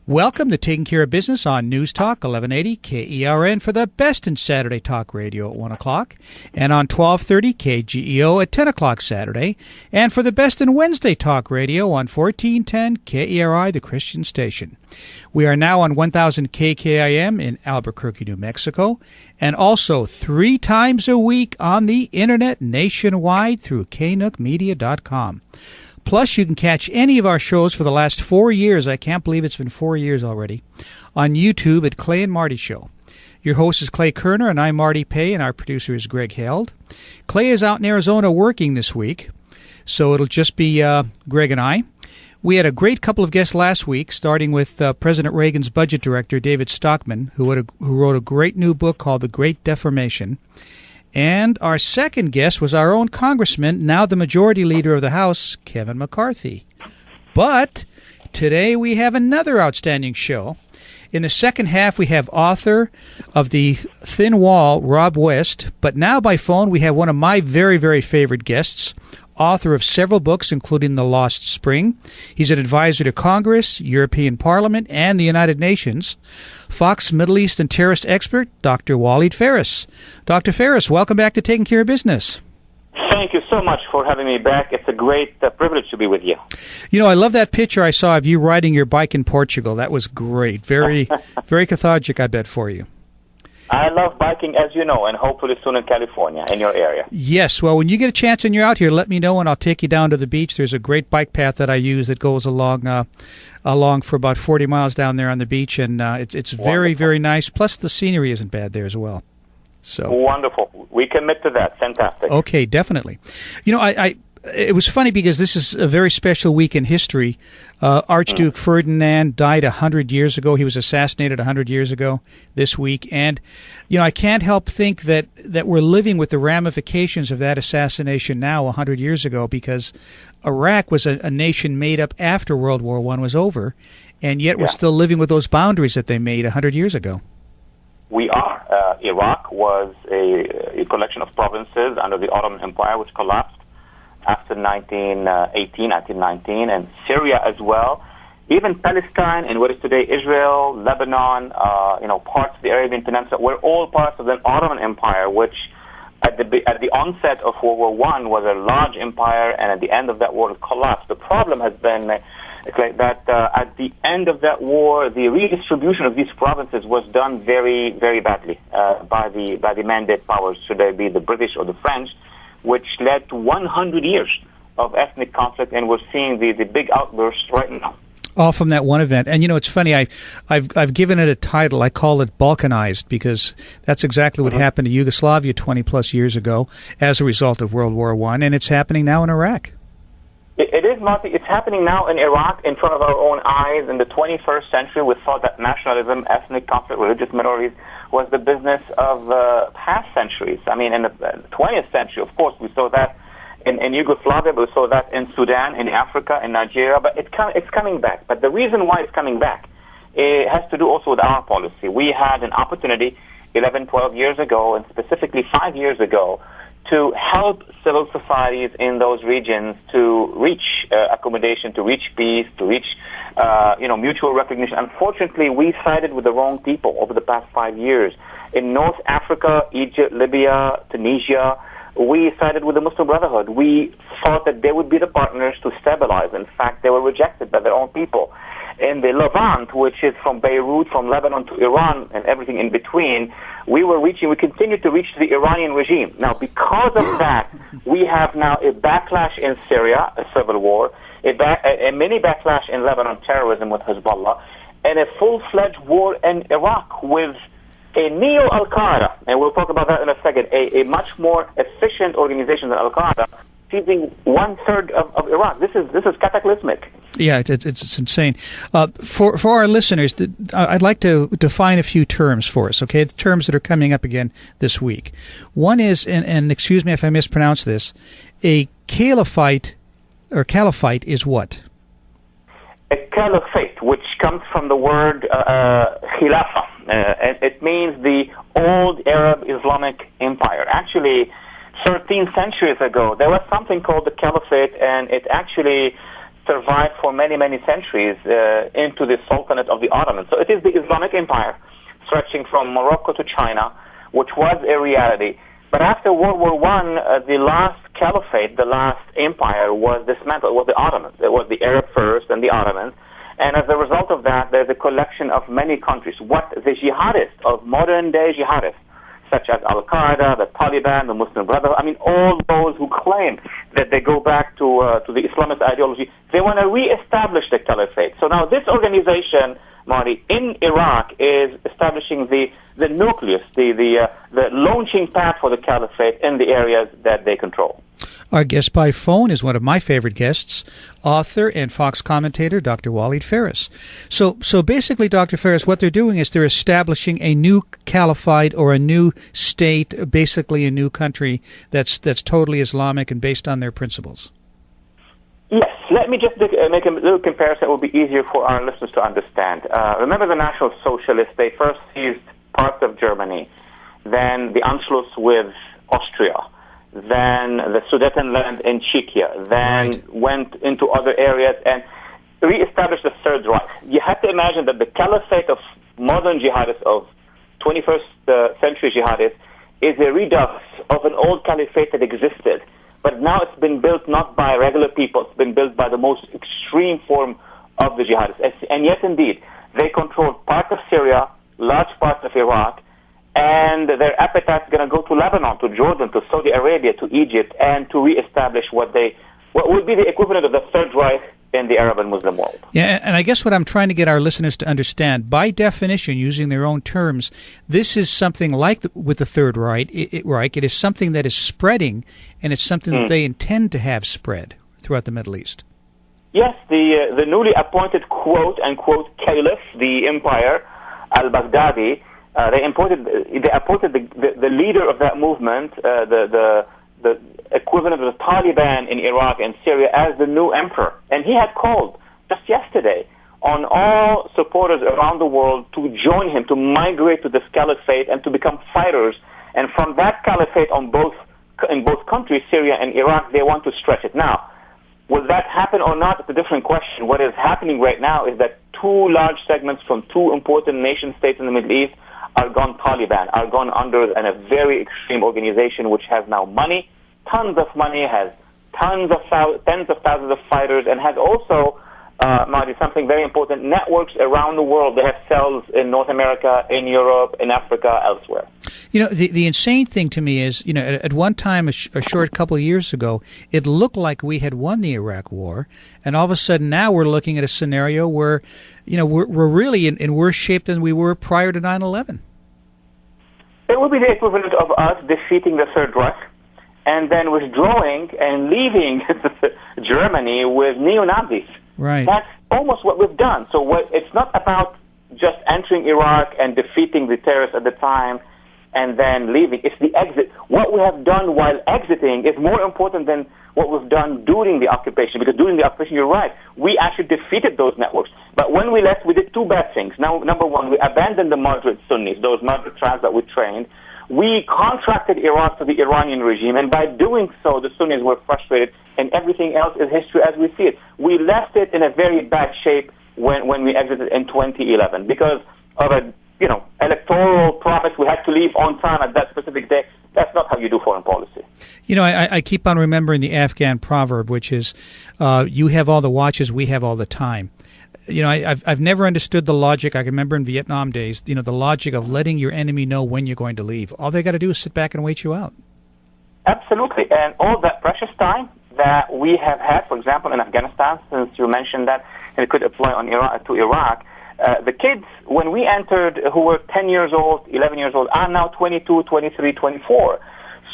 Welcome to Taking Care of Business on News Talk 1180 KERN for the best in Saturday talk radio at 1 o'clock, and on 1230 KGEO at 10 o'clock Saturday, and for the best in Wednesday talk radio on 1410 KERI, the Christian station. We are now on 1000 KKIM in Albuquerque, New Mexico, and also 3 times a week on the internet nationwide through knookmedia.com. Plus, you can catch any of our shows for the last 4 years. I can't believe it's been 4 years already. On YouTube at Clay and Marty Show. Your host is Clay Kerner, and I'm Marty Pay, and our producer is Greg Held. Clay is out in Arizona working this week, so it'll just be Greg and I. We had a great couple of guests last week, starting with President Reagan's budget director, David Stockman, who wrote a great new book called The Great Deformation. And our second guest was our own congressman, now the majority leader of the House, Kevin McCarthy. But today we have another outstanding show. In the second half, we have author of The Thin Wall, Rob West. But now by phone, we have one of my very, very favorite guests, author of several books, including The Lost Spring. He's an advisor to Congress, European Parliament, and the United Nations. Fox Middle East and terrorist expert, Dr. Walid Phares. Dr. Phares, welcome back to Taking Care of Business. Thank you so much for having me back. It's a great privilege to be with you. You know, I love that picture I saw of you riding your bike in Portugal. That was great. Very, very cathartic, I bet, for you. I love biking, as you know, and hopefully soon in California, in your area. Yes. Well, when you get a chance and you're out here, let me know, and I'll take you down to the beach. There's a great bike path that I use that goes along for about 40 miles down there on the beach, and it's very, very nice. Plus, the scenery isn't bad there as well. So wonderful. We commit to that. Fantastic. Okay, definitely. You know, it was funny because this is a very special week in history. Archduke Ferdinand died 100 years ago. He was assassinated 100 years ago this week. And, you know, I can't help think that we're living with the ramifications of that assassination now 100 years ago, because Iraq was a nation made up after World War I was over, and yet we're still living with those boundaries that they made 100 years ago. We are. Iraq was a collection of provinces under the Ottoman Empire, which collapsed after 1919, and Syria as well. Even Palestine and what is today Israel, Lebanon, parts of the Arabian Peninsula were all parts of the Ottoman Empire, which at the onset of World War I was a large empire, and at the end of that war it collapsed. The problem has been that at the end of that war, the redistribution of these provinces was done very, very badly by the mandate powers, should they be the British or the French, which led to 100 years of ethnic conflict, and we're seeing the big outbursts right now. All from that one event. And, you know, it's funny, I've given it a title. I call it Balkanized, because that's exactly what happened to Yugoslavia 20-plus years ago as a result of World War I, and it's happening now in Iraq. It is, Marty. It's happening now in Iraq in front of our own eyes. In the 21st century, we thought that nationalism, ethnic conflict, religious minorities was the business of past centuries. I mean, in the 20th century, of course, we saw that in Yugoslavia, but we saw that in Sudan, in Africa, in Nigeria, but it's coming back. But the reason why it's coming back has to do also with our policy. We had an opportunity 11, 12 years ago, and specifically 5 years ago, to help civil societies in those regions to reach accommodation, to reach peace, to reach mutual recognition. Unfortunately, we sided with the wrong people over the past 5 years. In North Africa, Egypt, Libya, Tunisia, we sided with the Muslim Brotherhood. We thought that they would be the partners to stabilize. In fact, they were rejected by their own people. In the Levant, which is from Beirut, from Lebanon to Iran, and everything in between, we continue to reach the Iranian regime. Now, because of that, we have now a backlash in Syria, a civil war, a mini backlash in Lebanon, terrorism with Hezbollah, and a full-fledged war in Iraq with a neo-Al-Qaeda, and we'll talk about that in a second, a much more efficient organization than Al-Qaeda, seizing one-third of Iraq. This is cataclysmic. Yeah, it's insane. For our listeners, I'd like to define a few terms for us, okay? The terms that are coming up again this week. One is, and excuse me if I mispronounce this, a caliphate is what? A caliphate, which comes from the word khilafah. It means the old Arab Islamic empire. Actually, 13 centuries ago, there was something called the caliphate, and it actually survived for many, many centuries into the Sultanate of the Ottomans. So it is the Islamic Empire, stretching from Morocco to China, which was a reality. But after World War I, the last caliphate, the last empire was dismantled. It was the Ottomans. It was the Arab first and the Ottomans. And as a result of that, there's a collection of many countries. What the jihadists of modern-day jihadists, such as Al-Qaeda, the Taliban, the Muslim Brotherhood, I mean, all those who claim that they go back to the Islamist ideology, they want to reestablish the caliphate. So now this organization, Marty, in Iraq is establishing the nucleus, the launching pad for the caliphate in the areas that they control. Our guest by phone is one of my favorite guests, author and Fox commentator, Dr. Walid Phares. So basically, Dr. Phares, what they're doing is they're establishing a new caliphate or a new state, basically a new country that's totally Islamic and based on their principles. Yes, let me just make a little comparison that will be easier for our listeners to understand. Remember the National Socialists, they first seized parts of Germany, then the Anschluss with Austria, then the Sudetenland in Czechia, then went into other areas and re-established the Third Reich. You have to imagine that the caliphate of modern jihadists, of 21st century jihadists, is a redux of an old caliphate that existed. But now it's been built not by regular people, it's been built by the most extreme form of the jihadists. And yet, indeed, they control parts of Syria, large parts of Iraq, and their appetite is going to go to Lebanon, to Jordan, to Saudi Arabia, to Egypt, and to reestablish what would be the equivalent of the Third Reich in the Arab and Muslim world. Yeah, and I guess what I'm trying to get our listeners to understand, by definition, using their own terms, this is something like with the Third Reich. It is something that is spreading, and it's something that they intend to have spread throughout the Middle East. Yes, the newly appointed quote-unquote caliph, the empire, al-Baghdadi, they appointed the leader of that movement, the equivalent of the Taliban in Iraq and Syria, as the new emperor. And he had called just yesterday on all supporters around the world to join him, to migrate to this caliphate and to become fighters. And from that caliphate in both countries, Syria and Iraq, they want to stretch it. Now, will that happen or not? It's a different question. What is happening right now is that two large segments from two important nation-states in the Middle East are gone Taliban, are gone under a very extreme organization which has now money, tons of money, has tens of thousands of fighters, and has also, Marty, something very important, networks around the world. They have cells in North America, in Europe, in Africa, elsewhere. You know, the insane thing to me is, at one time, a short couple of years ago, it looked like we had won the Iraq War, and all of a sudden now we're looking at a scenario where, we're really in worse shape than we were prior to 9/11. It would be the equivalent of us defeating the Third Reich and then withdrawing and leaving Germany with neo-Nazis. Right. That's almost what we've done. So it's not about just entering Iraq and defeating the terrorists at the time and then leaving. It's the exit. What we have done while exiting is more important than what we've done during the occupation, because during the occupation, you're right, we actually defeated those networks. But when we left, we did two bad things. Now, number one, we abandoned the moderate Sunnis, those moderate tribes that we trained. We contracted Iraq to the Iranian regime, and by doing so, the Sunnis were frustrated, and everything else is history as we see it. We left it in a very bad shape when we exited in 2011 because of a electoral promise. We had to leave on time at that specific day. That's not how you do foreign policy. I keep on remembering the Afghan proverb, which is, you have all the watches, we have all the time. I've never understood the logic. I can remember in Vietnam days, the logic of letting your enemy know when you're going to leave. All they got to do is sit back and wait you out. Absolutely. And all that precious time that we have had, for example, in Afghanistan, since you mentioned that, and it could apply to Iraq, the kids, when we entered, who were 10 years old, 11 years old, are now 22, 23, 24.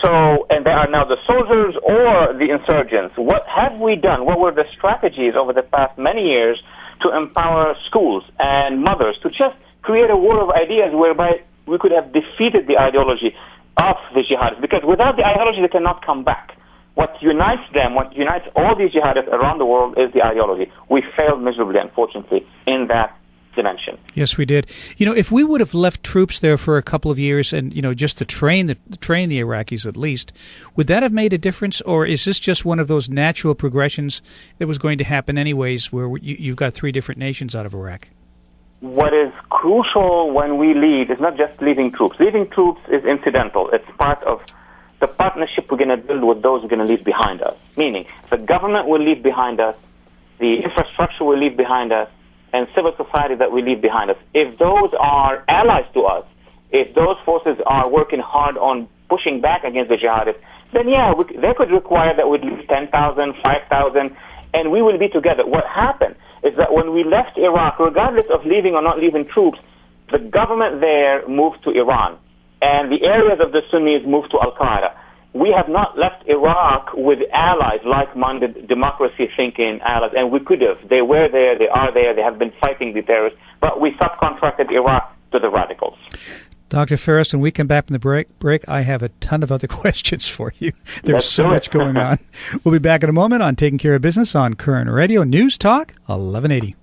So, and they are now the soldiers or the insurgents. What have we done? What were the strategies over the past many years to empower schools and mothers to just create a war of ideas whereby we could have defeated the ideology of the jihadists? Because without the ideology, they cannot come back. What unites them, what unites all these jihadists around the world is the ideology. We failed miserably, unfortunately, in that dimension. Yes, we did. If we would have left troops there for a couple of years and, just to train the Iraqis at least, would that have made a difference? Or is this just one of those natural progressions that was going to happen anyways, where you've got three different nations out of Iraq? What is crucial when we leave is not just leaving troops. Leaving troops is incidental. It's part of the partnership we're going to build with those who are going to leave behind us. Meaning, the government will leave behind us, the infrastructure will leave behind us, and civil society that we leave behind us. If those are allies to us, if those forces are working hard on pushing back against the jihadists, then they could require that we leave 10,000, 5,000, and we will be together. What happened is that when we left Iraq, regardless of leaving or not leaving troops, the government there moved to Iran, and the areas of the Sunnis moved to Al-Qaeda. We have not left Iraq with allies, like-minded, democracy-thinking allies, and we could have. They were there, they are there, they have been fighting the terrorists, but we subcontracted Iraq to the radicals. Dr. Phares, when we come back from the break, I have a ton of other questions for you. There's so much going on. We'll be back in a moment on Taking Care of Business on Current Radio News Talk 1180.